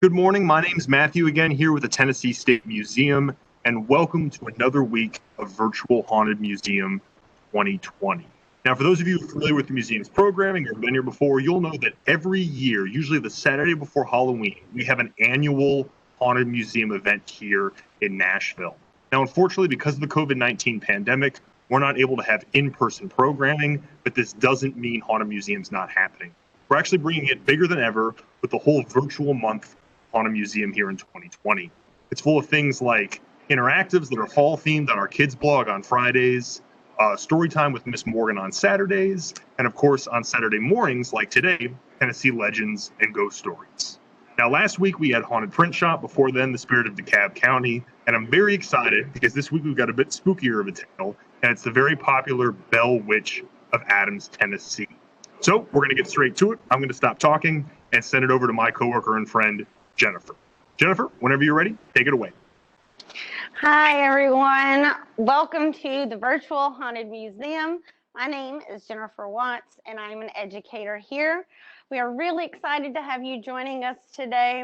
Good morning. My name's Matthew again here with the Tennessee State Museum, and welcome to another week of Virtual Haunted Museum 2020. Now, for those of you familiar with the museum's programming or been here before, you'll know that every year, usually the Saturday before Halloween, we have an annual Haunted Museum event here in Nashville. Now, unfortunately, because of the COVID-19 pandemic, we're not able to have in-person programming, but this doesn't mean Haunted Museum's not happening. We're actually bringing it bigger than ever with the whole virtual month Haunted Museum here in 2020. It's full of things like interactives that are fall themed on our kids blog on Fridays, story time with Miss Morgan on Saturdays, and of course on Saturday mornings like today, Tennessee Legends and Ghost Stories. Now last week we had Haunted Print Shop, before then the Spirit of DeKalb County, and I'm very excited because this week we've got a bit spookier of a tale, and it's the very popular Bell Witch of Adams, Tennessee. So we're going to get straight to it. I'm going to stop talking and send it over to my coworker and friend, Jennifer. Jennifer, whenever you're ready, take it away. Hi, everyone. Welcome to the Virtual Haunted Museum. My name is Jennifer Watts, and I'm an educator here. We are really excited to have you joining us today.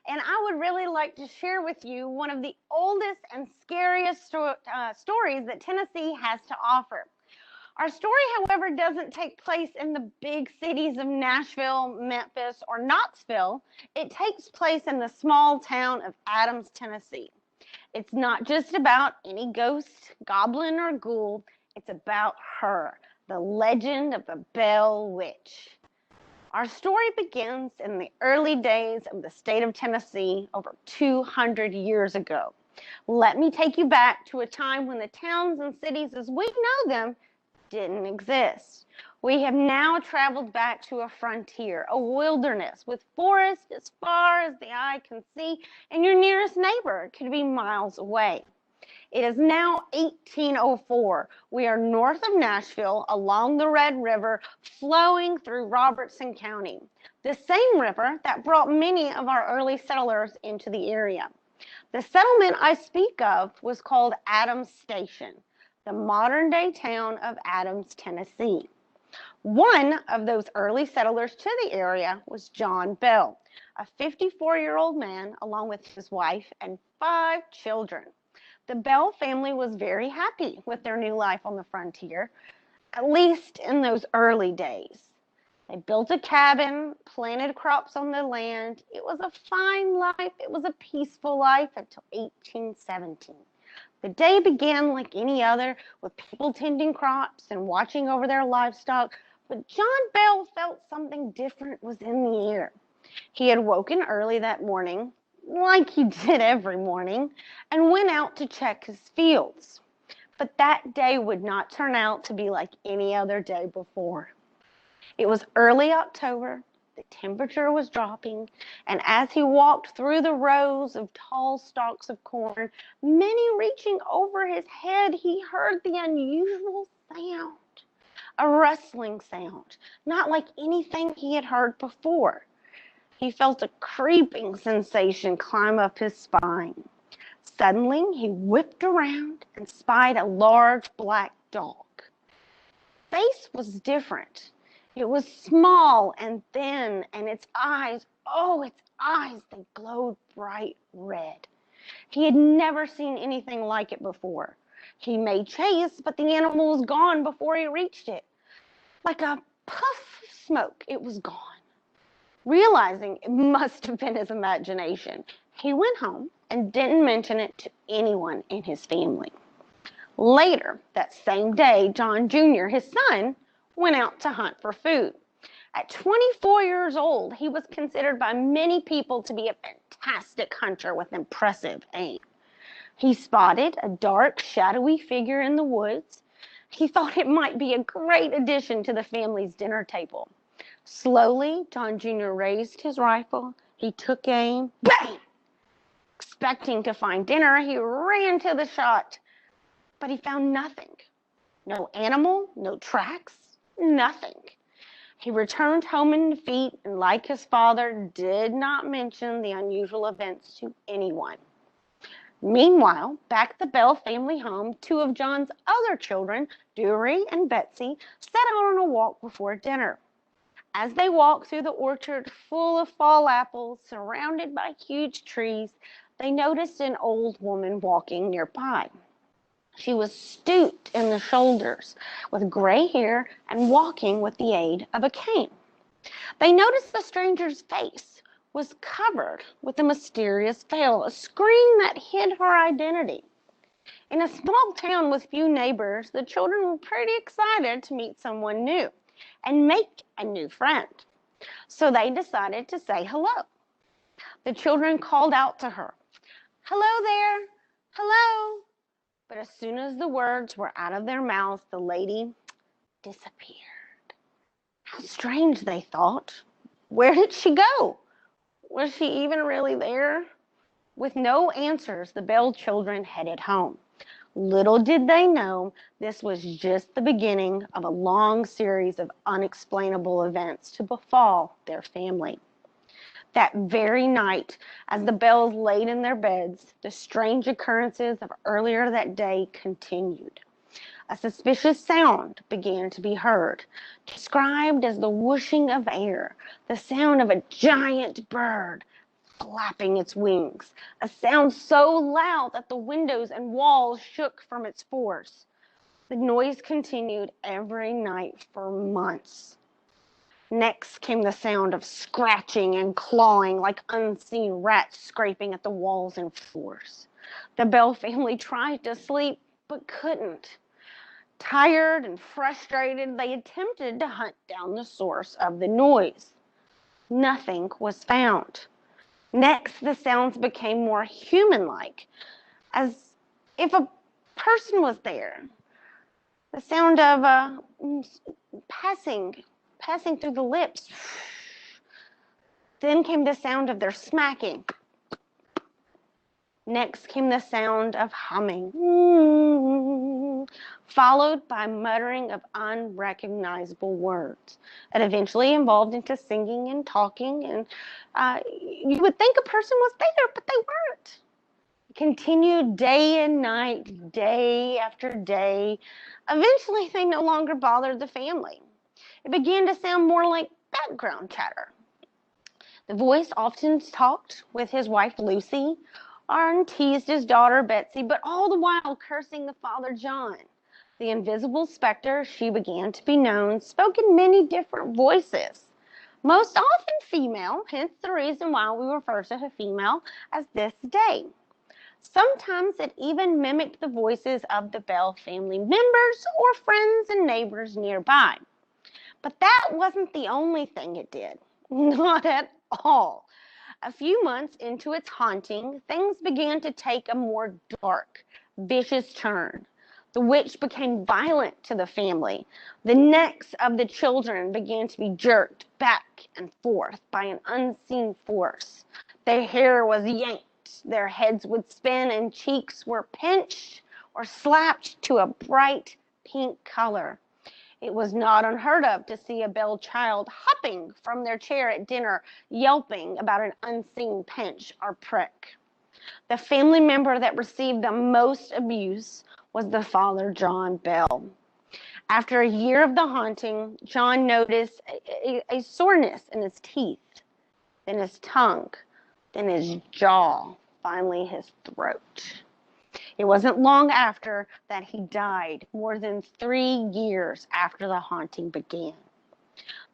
And I would really like to share with you one of the oldest and scariest stories that Tennessee has to offer. Our story, however, doesn't take place in the big cities of Nashville, Memphis, or Knoxville. It takes place in the small town of Adams, Tennessee. It's not just about any ghost, goblin, or ghoul. It's about her, the legend of the Bell Witch. Our story begins in the early days of the state of Tennessee over 200 years ago. Let me take you back to a time when the towns and cities as we know them didn't exist. We have now traveled back to a frontier, a wilderness with forests as far as the eye can see, and your nearest neighbor could be miles away. It is now 1804. We are north of Nashville along the Red River, flowing through Robertson County, the same river that brought many of our early settlers into the area. The settlement I speak of was called Adams Station, the modern-day town of Adams, Tennessee. One of those early settlers to the area was John Bell, a 54-year-old man along with his wife and 5 children. The Bell family was very happy with their new life on the frontier, at least in those early days. They built a cabin, planted crops on the land. It was a fine life. It was a peaceful life until 1817. The day began like any other, with people tending crops and watching over their livestock, but John Bell felt something different was in the air. He had woken early that morning, like he did every morning, and went out to check his fields. But that day would not turn out to be like any other day before. It was early October. The temperature was dropping, and as he walked through the rows of tall stalks of corn, many reaching over his head, he heard the unusual sound, a rustling sound, not like anything he had heard before. He felt a creeping sensation climb up his spine. Suddenly, he whipped around and spied a large black dog. Face was different. It was small and thin, and its eyes, they glowed bright red. He had never seen anything like it before. He made chase, but the animal was gone before he reached it. Like a puff of smoke, it was gone. Realizing it must have been his imagination, he went home and didn't mention it to anyone in his family. Later, that same day, John Jr., his son, went out to hunt for food. At 24 years old, he was considered by many people to be a fantastic hunter with impressive aim. He spotted a dark, shadowy figure in the woods. He thought it might be a great addition to the family's dinner table. Slowly, John Jr. raised his rifle. He took aim. Bang! Expecting to find dinner, he ran to the shot, but he found nothing. No animal, no tracks, nothing. He returned home in defeat, and like his father, did not mention the unusual events to anyone. Meanwhile, back at the Bell family home, 2 of John's other children, Dewey and Betsy, set out on a walk before dinner. As they walked through the orchard full of fall apples, surrounded by huge trees, they noticed an old woman walking nearby. She was stooped in the shoulders, with gray hair and walking with the aid of a cane. They noticed the stranger's face was covered with a mysterious veil, a screen that hid her identity. In a small town with few neighbors, the children were pretty excited to meet someone new and make a new friend. So they decided to say hello. The children called out to her, "Hello there, hello." But as soon as the words were out of their mouths, the lady disappeared. How strange, they thought. Where did she go? Was she even really there? With no answers, the Bell children headed home. Little did they know this was just the beginning of a long series of unexplainable events to befall their family. That very night, as the Bells laid in their beds, the strange occurrences of earlier that day continued. A suspicious sound began to be heard, described as the whooshing of air, the sound of a giant bird flapping its wings, a sound so loud that the windows and walls shook from its force. The noise continued every night for months. Next came the sound of scratching and clawing like unseen rats scraping at the walls and floors. The Bell family tried to sleep but couldn't. Tired and frustrated, they attempted to hunt down the source of the noise. Nothing was found. Next, the sounds became more human-like, as if a person was there. The sound of passing through the lips. Then came the sound of their smacking. Next came the sound of humming, followed by muttering of unrecognizable words. It eventually evolved into singing and talking, and you would think a person was there, but they weren't. It continued day and night, day after day. Eventually, they no longer bothered the family. It began to sound more like background chatter. The voice often talked with his wife Lucy, and teased his daughter Betsy, but all the while cursing the father John. The invisible specter, she began to be known, spoke in many different voices, most often female, hence the reason why we refer to a female as this day. Sometimes it even mimicked the voices of the Bell family members or friends and neighbors nearby. But that wasn't the only thing it did. Not at all. A few months into its haunting, things began to take a more dark, vicious turn. The witch became violent to the family. The necks of the children began to be jerked back and forth by an unseen force. Their hair was yanked, their heads would spin, and cheeks were pinched or slapped to a bright pink color. It was not unheard of to see a Bell child hopping from their chair at dinner, yelping about an unseen pinch or prick. The family member that received the most abuse was the father, John Bell. After a year of the haunting, John noticed a soreness in his teeth, then his tongue, then his jaw, finally his throat. It wasn't long after that he died, more than 3 years after the haunting began.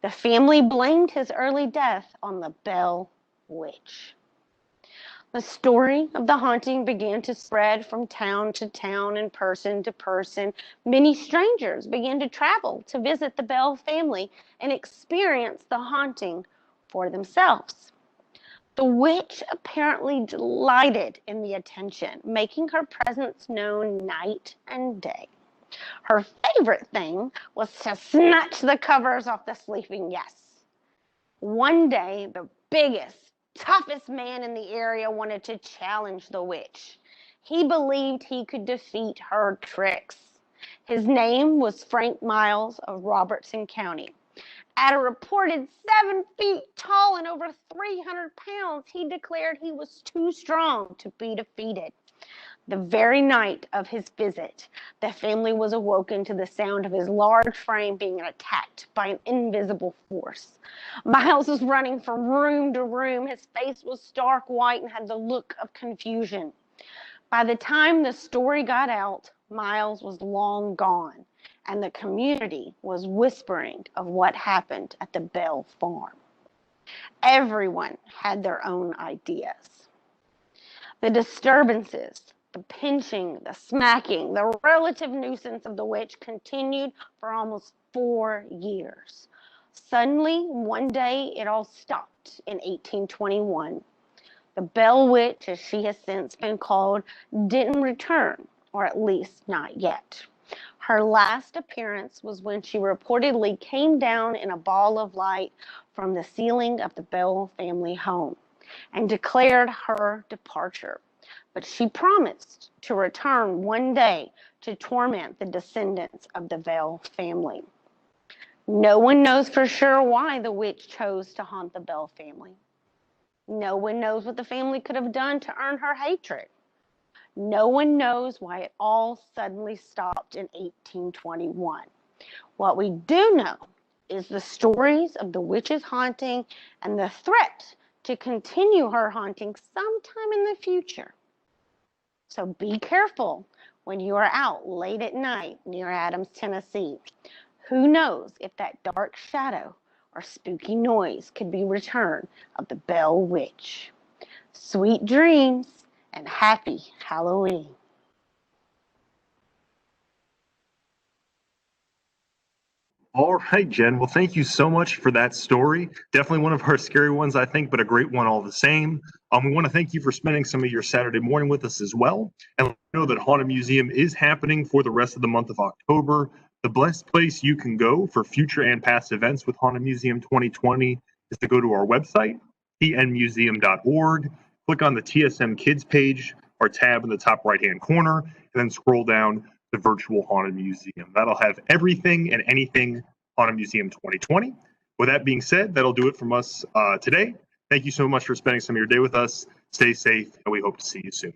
The family blamed his early death on the Bell Witch. The story of the haunting began to spread from town to town and person to person. Many strangers began to travel to visit the Bell family and experience the haunting for themselves. The witch apparently delighted in the attention, making her presence known night and day. Her favorite thing was to snatch the covers off the sleeping guests. One day, the biggest, toughest man in the area wanted to challenge the witch. He believed he could defeat her tricks. His name was Frank Miles of Robertson County. At a reported 7 feet tall and over 300 pounds, he declared he was too strong to be defeated. The very night of his visit, the family was awoken to the sound of his large frame being attacked by an invisible force. Miles was running from room to room. His face was stark white and had the look of confusion. By the time the story got out, Miles was long gone, and the community was whispering of what happened at the Bell farm. Everyone had their own ideas. The disturbances, the pinching, the smacking, the relative nuisance of the witch continued for almost 4 years. Suddenly, one day, it all stopped in 1821. The Bell Witch, as she has since been called, didn't return, or at least not yet. Her last appearance was when she reportedly came down in a ball of light from the ceiling of the Bell family home and declared her departure. But she promised to return one day to torment the descendants of the Bell family. No one knows for sure why the witch chose to haunt the Bell family. No one knows what the family could have done to earn her hatred. No one knows why it all suddenly stopped in 1821. What we do know is the stories of the witch's haunting and the threat to continue her haunting sometime in the future. So be careful when you are out late at night near Adams, Tennessee. Who knows if that dark shadow or spooky noise could be return of the Bell Witch. Sweet dreams and happy Halloween. All right, Jen. Well, thank you so much for that story. Definitely one of our scary ones, I think, but a great one all the same. We want to thank you for spending some of your Saturday morning with us as well. And let you know that Haunted Museum is happening for the rest of the month of October. The best place you can go for future and past events with Haunted Museum 2020 is to go to our website, tnmuseum.org, click on the TSM Kids page or tab in the top right-hand corner, and then scroll down the virtual Haunted Museum. That'll have everything and anything Haunted Museum 2020. With that being said, that'll do it from us today. Thank you so much for spending some of your day with us. Stay safe, and we hope to see you soon.